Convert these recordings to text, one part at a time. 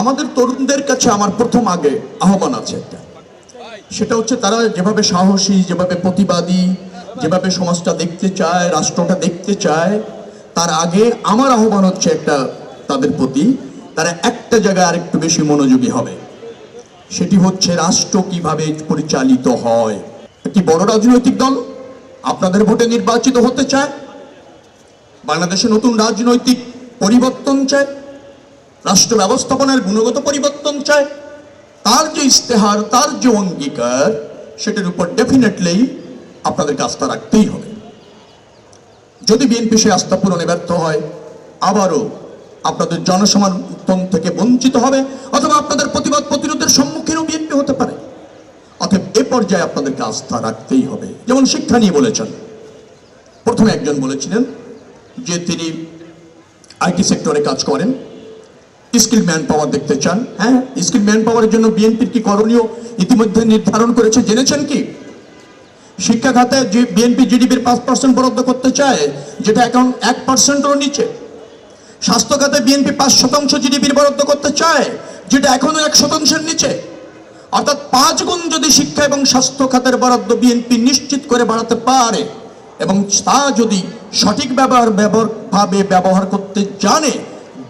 আমাদের তরুণদের কাছে আমার প্রথম আগে আহ্বান আছে একটা, সেটা হচ্ছে তারা যেভাবে সাহসী, যেভাবে প্রতিবাদী, যেভাবে সমাজটা দেখতে চায়, রাষ্ট্রটা দেখতে চায়, তার আগে আমার আহ্বান হচ্ছে একটা তাদের প্রতি, তারা একটা জায়গায় আরেকটু বেশি মনোযোগী হবে। সেটি হচ্ছে রাষ্ট্র কিভাবে পরিচালিত হয়। একটি বড় রাজনৈতিক দল আপনাদের ভোটে নির্বাচিত হতে চায়, বাংলাদেশে নতুন রাজনৈতিক পরিবর্তন চায়, রাষ্ট্র ব্যবস্থাপনার গুণগত পরিবর্তন চায়, তার যে ইস্তেহার, তার যে অঙ্গীকার, সেটার উপর ডেফিনেটলি আপনাদেরকে আস্থা রাখতেই হবে। যদি বিএনপি সে আস্থা পূরণে ব্যর্থ হয়, আবারও আপনাদের জনসমর্থন থেকে বঞ্চিত হবে, অথবা আপনাদের প্রতিবাদ প্রতিরোধের সম্মুখীনও বিএনপি হতে পারে। অতএব এ পর্যায়ে আপনাদেরকে আস্থা রাখতেই হবে। যেমন শিক্ষা নিয়ে বলেছেন, প্রথমে একজন বলেছিলেন যে তিনি আইটি সেক্টরে কাজ করেন, স্কিল ম্যান পাওয়ার দেখতে চান। হ্যাঁ, স্কিল ম্যান পাওয়ারের জন্য বিএনপির কি করণীয় ইতিমধ্যে নির্ধারণ করেছে জেনেছেন কি? শিক্ষা খাতে যে বিএনপি জিডিপির 5% বরাদ্দ করতে চায়, যেটা এখন 1%-এরও নিচে। স্বাস্থ্য খাতে বিএনপি 5% জিডিপির বরাদ্দ করতে চায়, যেটা এখনো 1%-এর নিচে। অর্থাৎ 5 গুণ যদি শিক্ষা এবং স্বাস্থ্য খাতের বরাদ্দ বিএনপি নিশ্চিত করে বাড়াতে পারে, এবং তা যদি সঠিক ভাবে ব্যবহার করতে জানে,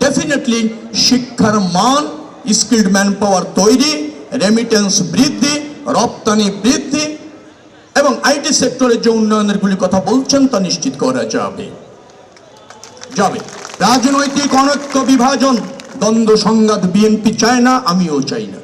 ডেফিনেটলি শিক্ষার মান, স্কিল্ড ম্যান পাওয়ার তৈরি, রেমিটেন্স বৃদ্ধি, রপ্তানি বৃদ্ধি এবং আইটি সেক্টরের যে উন্নয়নের গুলি কথা বলছেন তা নিশ্চিত করা যাবে। রাজনৈতিক অনৈক্য, বিভাজন, দ্বন্দ্ব সংঘাত বিএনপি চায় না, আমিও চাই না।